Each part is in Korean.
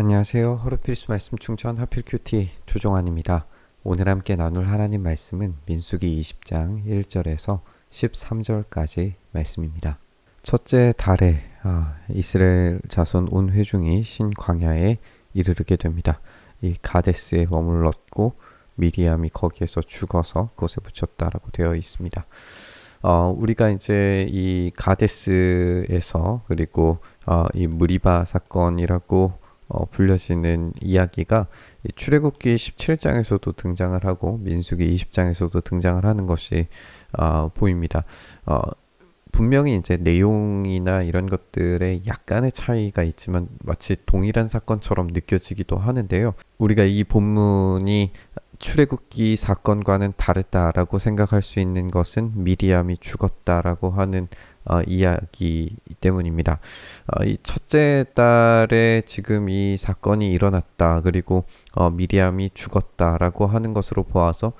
안녕하세요. 하루필수 말씀 충전 하필큐티 조종환입니다. 오늘 함께 나눌 하나님 말씀은 민수기 20장 1절에서 13절까지 말씀입니다. 첫째 달에 이스라엘 자손 온 회중이 신광야에 이르르게 됩니다. 이 가데스에 머물렀고 미리암이 거기에서 죽어서 그곳에 묻혔다라고 되어 있습니다. 우리가 이제 이 가데스에서 그리고 이 무리바 사건이라고 불려지는 이야기가 출애굽기 17장에서도 등장을 하고 민수기 20장에서도 등장을 하는 것이 보입니다. 분명히 이제 내용이나 이런 것들에 약간의 차이가 있지만 마치 동일한 사건처럼 느껴지기도 하는데요. 우리가 이 본문이 출애굽기 사건과는 다르다라고 생각할 수 있는 것은 미리암이 죽었다라고 하는 이야기 때문입니다. 이 첫째 달에 지금 이 사건이 일어났다. 그리고 미리암이 죽었다라고 하는 것으로 보아서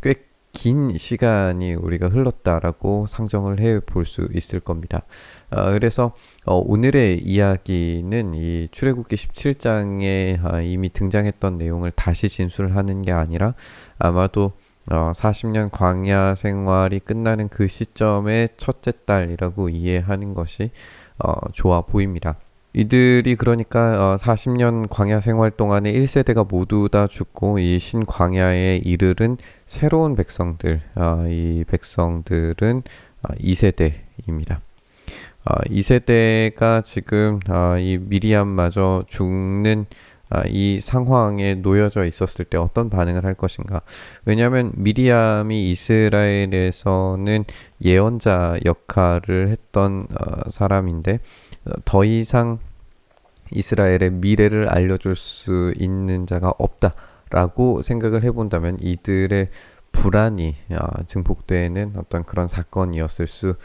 꽤 긴 시간이 우리가 흘렀다라고 상정을 해 볼 수 있을 겁니다. 그래서 오늘의 이야기는 이 출애굽기 17장에 이미 등장했던 내용을 다시 진술하는 게 아니라 아마도 40년 광야 생활이 끝나는 그 시점의 첫째 달이라고 이해하는 것이 좋아 보입니다. 이들이 그러니까 40년 광야 생활 동안에 1세대가 모두 다 죽고 이 신광야에 이르른 새로운 백성들, 이 백성들은 2세대입니다. 2세대가 지금 이 미리암마저 죽는 이 상황에 놓여져 있었을 때 어떤 반응을 할 것인가. 왜냐하면 미리암이 이스라엘에서는 예언자 역할을 했던 사람인데 더 이상 이스라엘의 미래를 알려줄 수 있는 자가 없다라고 생각을 해본다면 이들의 불안이 증폭되는 어떤 그런 사건이었을 수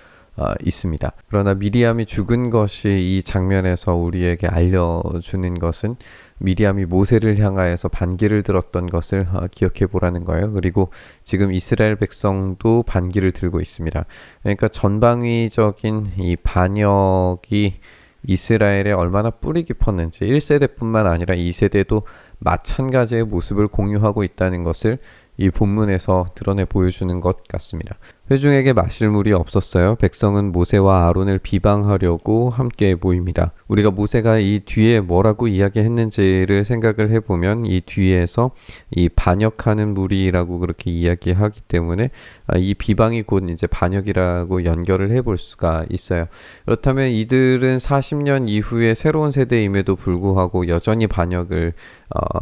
있습니다. 그러나 미리암이 죽은 것이 이 장면에서 우리에게 알려주는 것은 미리암이 모세를 향하여서 반기를 들었던 것을 기억해 보라는 거예요. 그리고 지금 이스라엘 백성도 반기를 들고 있습니다. 그러니까 전방위적인 이 반역이 이스라엘에 얼마나 뿌리 깊었는지 1세대뿐만 아니라 2세대도 마찬가지의 모습을 공유하고 있다는 것을 이 본문에서 드러내 보여주는 것 같습니다. 회중에게 마실 물이 없었어요. 백성은 모세와 아론을 비방하려고 함께 모입니다. 우리가 모세가 이 뒤에 뭐라고 이야기했는지를 생각을 해보면 이 뒤에서 이 반역하는 무리라고 그렇게 이야기하기 때문에 이 비방이 곧 이제 반역이라고 연결을 해볼 수가 있어요. 그렇다면 이들은 40년 이후에 새로운 세대임에도 불구하고 여전히 반역을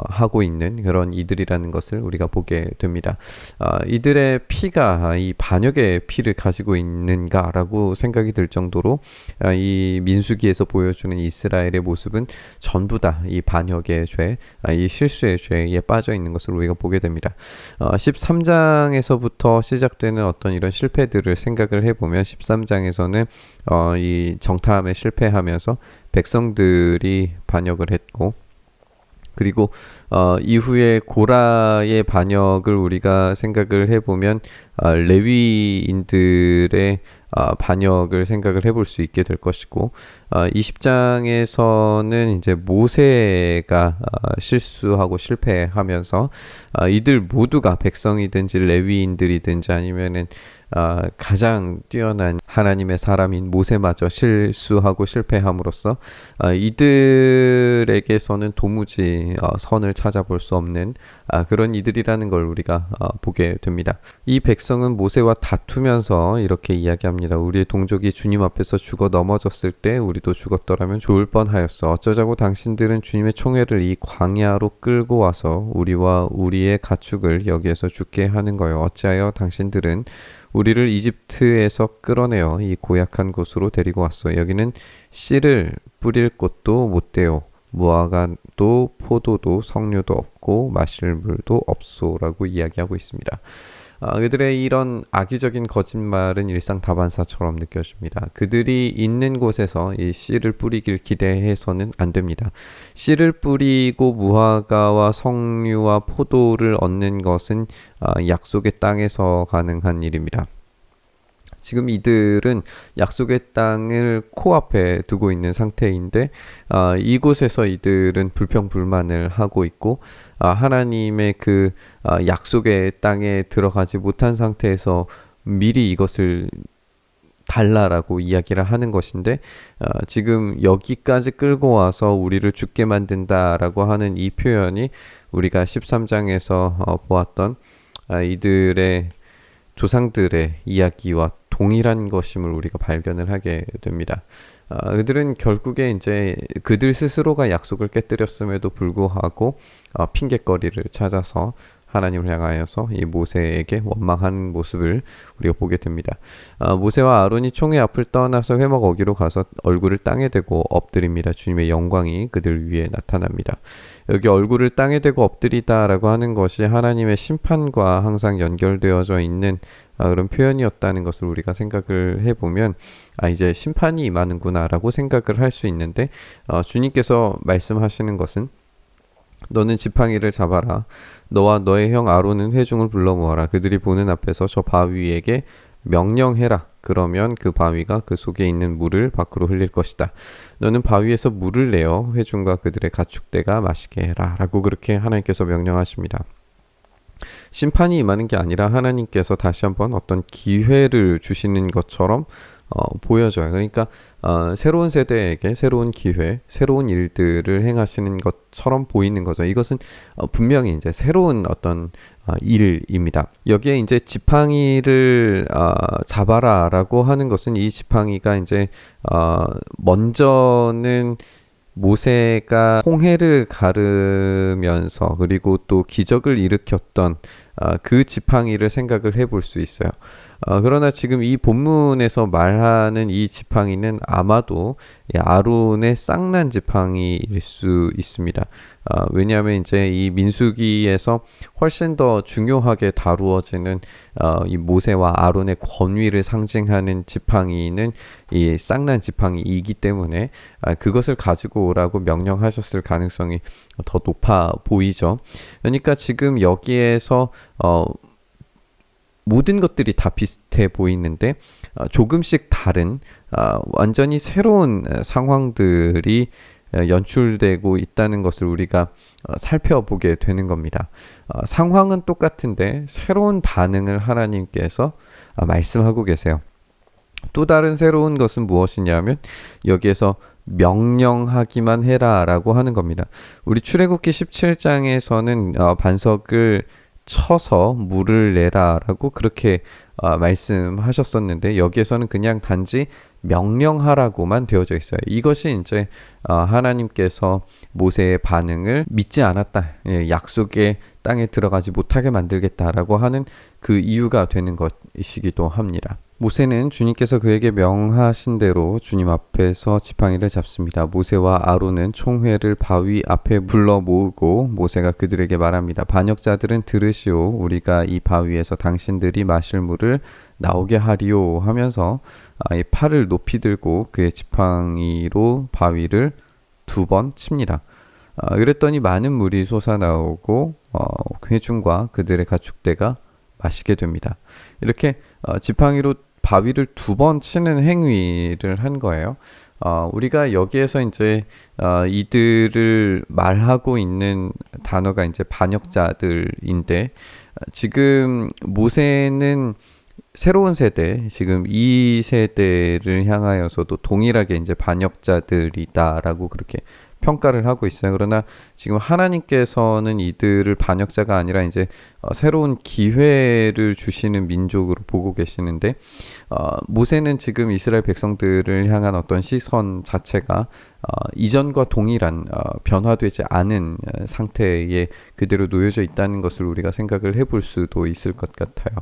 하고 있는 그런 이들이라는 것을 우리가 보게 됩니다. 이들의 피가 이 반역의 피를 가지고 있는가라고 생각이 들 정도로 이 민수기에서 보여주는 이스라엘의 모습은 전부 다 이 반역의 죄, 이 실수의 죄에 빠져 있는 것을 우리가 보게 됩니다. 13장에서부터 시작되는 어떤 이런 실패들을 생각을 해보면 13장에서는 이 정탐에 실패하면서 백성들이 반역을 했고 그리고 이후에 고라의 반역을 우리가 생각을 해보면 레위인들의 반역을 생각을 해볼 수 있게 될 것이고 20장에서는 이제 모세가 실수하고 실패하면서 이들 모두가 백성이든지 레위인들이든지 아니면은 가장 뛰어난 하나님의 사람인 모세마저 실수하고 실패함으로써 이들에게서는 도무지 선을 찾아볼 수 없는 그런 이들이라는 걸 우리가 보게 됩니다. 이 백성은 모세와 다투면서 이렇게 이야기합니다. 우리의 동족이 주님 앞에서 죽어 넘어졌을 때 우리도 죽었더라면 좋을 뻔하였어. 어쩌자고 당신들은 주님의 총회를 이 광야로 끌고 와서 우리와 우리의 가축을 여기에서 죽게 하는 거요. 어찌하여 당신들은 우리를 이집트에서 끌어내어 이 고약한 곳으로 데리고 왔어. 여기는 씨를 뿌릴 곳도 못 돼요. 무화과도 포도도 석류도 없고 마실 물도 없소라고 이야기하고 있습니다. 그들의 이런 악의적인 거짓말은 일상다반사처럼 느껴집니다. 그들이 있는 곳에서 이 씨를 뿌리길 기대해서는 안 됩니다. 씨를 뿌리고 무화과와 석류와 포도를 얻는 것은 약속의 땅에서 가능한 일입니다. 지금 이들은 약속의 땅을 코앞에 두고 있는 상태인데 이곳에서 이들은 불평불만을 하고 있고 하나님의 그 약속의 땅에 들어가지 못한 상태에서 미리 이것을 달라라고 이야기를 하는 것인데 지금 여기까지 끌고 와서 우리를 죽게 만든다라고 하는 이 표현이 우리가 13장에서 보았던 이들의 조상들의 이야기와 동일한 것임을 우리가 발견을 하게 됩니다. 그들은 결국에 이제 그들 스스로가 약속을 깨뜨렸음에도 불구하고 핑곗거리를 찾아서 하나님을 향하여서 이 모세에게 원망하는 모습을 우리가 보게 됩니다. 모세와 아론이 총회 앞을 떠나서 회막 어기로 가서 얼굴을 땅에 대고 엎드립니다. 주님의 영광이 그들 위에 나타납니다. 여기 얼굴을 땅에 대고 엎드리다라고 하는 것이 하나님의 심판과 항상 연결되어져 있는 그런 표현이었다는 것을 우리가 생각을 해보면 이제 심판이 임하는구나 라고 생각을 할 수 있는데 주님께서 말씀하시는 것은 너는 지팡이를 잡아라. 너와 너의 형 아론은 회중을 불러 모아라. 그들이 보는 앞에서 저 바위에게 명령해라. 그러면 그 바위가 그 속에 있는 물을 밖으로 흘릴 것이다. 너는 바위에서 물을 내어 회중과 그들의 가축대가 마시게 해라. 라고 그렇게 하나님께서 명령하십니다. 심판이 임하는 게 아니라 하나님께서 다시 한번 어떤 기회를 주시는 것처럼 보여져요. 그러니까 새로운 세대에게 새로운 기회, 새로운 일들을 행하시는 것처럼 보이는 거죠. 이것은 분명히 이제 새로운 어떤 일입니다. 여기에 이제 지팡이를 잡아라라고 하는 것은 이 지팡이가 이제 먼저는 모세가 홍해를 가르면서 그리고 또 기적을 일으켰던 그 지팡이를 생각을 해볼 수 있어요. 그러나 지금 이 본문에서 말하는 이 지팡이는 아마도 아론의 쌍난 지팡이일 수 있습니다. 왜냐하면 이제 이 민수기에서 훨씬 더 중요하게 다루어지는 이 모세와 아론의 권위를 상징하는 지팡이는 이 쌍난 지팡이이기 때문에 그것을 가지고 오라고 명령하셨을 가능성이 더 높아 보이죠. 그러니까 지금 여기에서 모든 것들이 다 비슷해 보이는데 조금씩 다른 완전히 새로운 상황들이 연출되고 있다는 것을 우리가 살펴보게 되는 겁니다. 상황은 똑같은데 새로운 반응을 하나님께서 말씀하고 계세요. 또 다른 새로운 것은 무엇이냐면 여기에서 명령하기만 해라 라고 하는 겁니다. 우리 출애굽기 17장에서는 반석을 쳐서 물을 내라 라고 그렇게 말씀하셨었는데 여기에서는 그냥 단지 명령하라고만 되어져 있어요. 이것이 이제 하나님께서 모세의 반응을 믿지 않았다. 약속의 땅에 들어가지 못하게 만들겠다라고 하는 그 이유가 되는 것이기도 합니다. 모세는 주님께서 그에게 명하신 대로 주님 앞에서 지팡이를 잡습니다. 모세와 아론은 총회를 바위 앞에 불러 모으고 모세가 그들에게 말합니다. 반역자들은 들으시오. 우리가 이 바위에서 당신들이 마실 물을 나오게 하리오 하면서 이 팔을 높이 들고 그의 지팡이로 바위를 2번 칩니다. 그랬더니 많은 물이 솟아나오고 회중과 그들의 가축대가 마시게 됩니다. 이렇게 지팡이로 바위를 2번 치는 행위를 한 거예요. 우리가 여기에서 이제 이들을 말하고 있는 단어가 이제 반역자들인데 지금 모세는 새로운 세대, 지금 이 세대를 향하여서도 동일하게 이제 반역자들이다라고 그렇게 평가를 하고 있어요. 그러나 지금 하나님께서는 이들을 반역자가 아니라 이제 새로운 기회를 주시는 민족으로 보고 계시는데 모세는 지금 이스라엘 백성들을 향한 어떤 시선 자체가 이전과 동일한 변화되지 않은 상태에 그대로 놓여져 있다는 것을 우리가 생각을 해볼 수도 있을 것 같아요.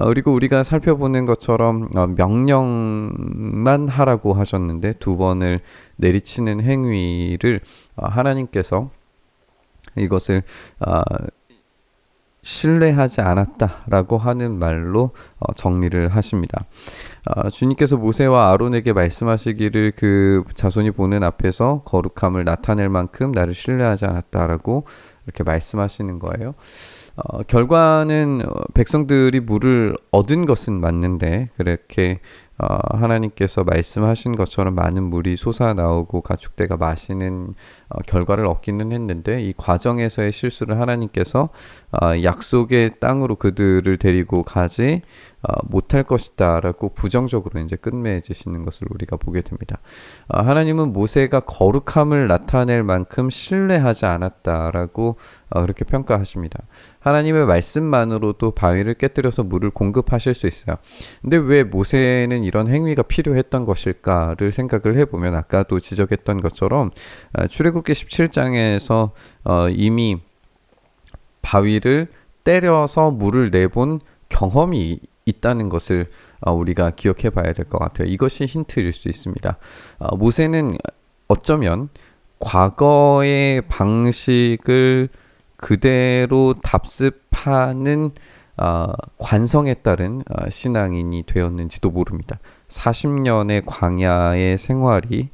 그리고 우리가 살펴보는 것처럼 명령만 하라고 하셨는데 2번을 내리치는 행위를 하나님께서 이것을 신뢰하지 않았다라고 하는 말로 정리를 하십니다. 주님께서 모세와 아론에게 말씀하시기를 그 자손이 보는 앞에서 거룩함을 나타낼 만큼 나를 신뢰하지 않았다라고 이렇게 말씀하시는 거예요. 결과는 백성들이 물을 얻은 것은 맞는데 그렇게 하나님께서 말씀하신 것처럼 많은 물이 솟아나오고 가축대가 마시는 결과를 얻기는 했는데 이 과정에서의 실수를 하나님께서 약속의 땅으로 그들을 데리고 가지 못할 것이다 라고 부정적으로 이제 끝맺으시는 것을 우리가 보게 됩니다. 하나님은 모세가 거룩함을 나타낼 만큼 신뢰하지 않았다라고 그렇게 평가하십니다. 하나님의 말씀만으로도 바위를 깨뜨려서 물을 공급하실 수 있어요. 근데 왜 모세는 이런 행위가 필요했던 것일까를 생각을 해보면 아까도 지적했던 것처럼 출애굽기 17장에서 이미 바위를 때려서 물을 내본 경험이 있다는 것을 우리가 기억해 봐야 될 것 같아요. 이것이 힌트일 수 있습니다. 모세는 어쩌면 과거의 방식을 그대로 답습하는 관성에 따른 신앙인이 되었는지도 모릅니다. 40년의 광야의 생활이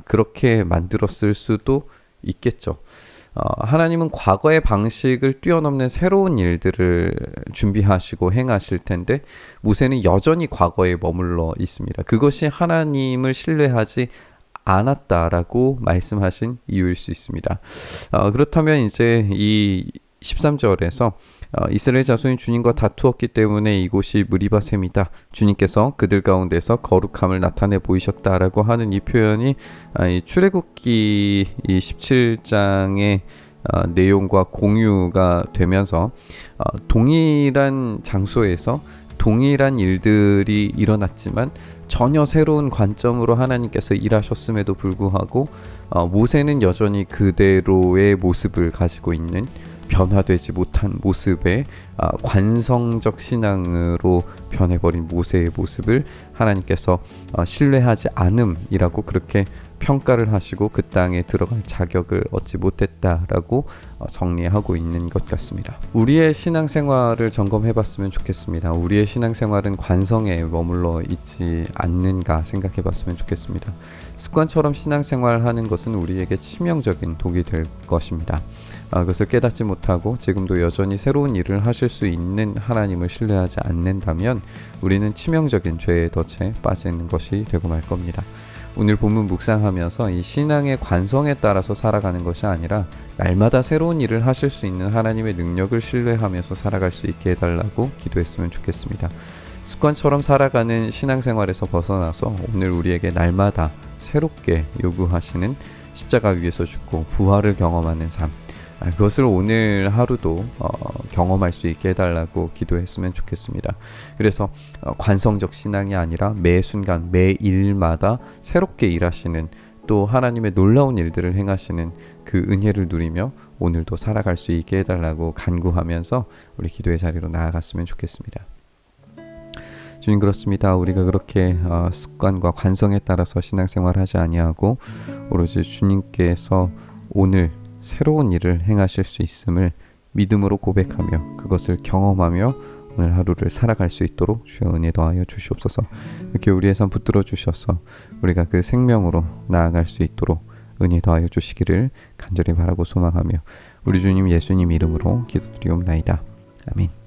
그렇게 만들었을 수도 있겠죠. 하나님은 과거의 방식을 뛰어넘는 새로운 일들을 준비하시고 행하실 텐데 모세는 여전히 과거에 머물러 있습니다. 그것이 하나님을 신뢰하지 않았다라고 말씀하신 이유일 수 있습니다. 그렇다면 이제 이 13절에서 이스라엘 자손이 주님과 다투었기 때문에 이곳이 무리바셈이다. 주님께서 그들 가운데서 거룩함을 나타내 보이셨다라고 하는 이 표현이 이 출애굽기 이 17장의 내용과 공유가 되면서 동일한 장소에서 동일한 일들이 일어났지만 전혀 새로운 관점으로 하나님께서 일하셨음에도 불구하고 모세는 여전히 그대로의 모습을 가지고 있는 변화되지 못한 모습의 관성적 신앙으로 변해버린 모세의 모습을 하나님께서 신뢰하지 않음이라고 그렇게 평가를 하시고 그 땅에 들어갈 자격을 얻지 못했다라고 정리하고 있는 것 같습니다. 우리의 신앙생활을 점검해봤으면 좋겠습니다. 우리의 신앙생활은 관성에 머물러 있지 않는가 생각해봤으면 좋겠습니다. 습관처럼 신앙생활하는 것은 우리에게 치명적인 독이 될 것입니다. 그것을 깨닫지 못하고 지금도 여전히 새로운 일을 하실 수 있는 하나님을 신뢰하지 않는다면 우리는 치명적인 죄의 덫에 빠지는 것이 되고 말 겁니다. 오늘 본문 묵상하면서 이 신앙의 관성에 따라서 살아가는 것이 아니라 날마다 새로운 일을 하실 수 있는 하나님의 능력을 신뢰하면서 살아갈 수 있게 해달라고 기도했으면 좋겠습니다. 습관처럼 살아가는 신앙생활에서 벗어나서 오늘 우리에게 날마다 새롭게 요구하시는 십자가 위에서 죽고 부활을 경험하는 삶, 그것을 오늘 하루도 경험할 수 있게 해달라고 기도했으면 좋겠습니다. 그래서 관성적 신앙이 아니라 매 순간 매 일마다 새롭게 일하시는 또 하나님의 놀라운 일들을 행하시는 그 은혜를 누리며 오늘도 살아갈 수 있게 해달라고 간구하면서 우리 기도의 자리로 나아갔으면 좋겠습니다. 주님, 그렇습니다. 우리가 그렇게 습관과 관성에 따라서 신앙생활을 하지 아니하고 오로지 주님께서 오늘 새로운 일을 행하실 수 있음을 믿음으로 고백하며 그것을 경험하며 오늘 하루를 살아갈 수 있도록 주여 은혜 더하여 주시옵소서. 이렇게 우리의 삶 붙들어 주셔서 우리가 그 생명으로 나아갈 수 있도록 은혜 더하여 주시기를 간절히 바라고 소망하며 우리 주님 예수님 이름으로 기도드리옵나이다. 아멘.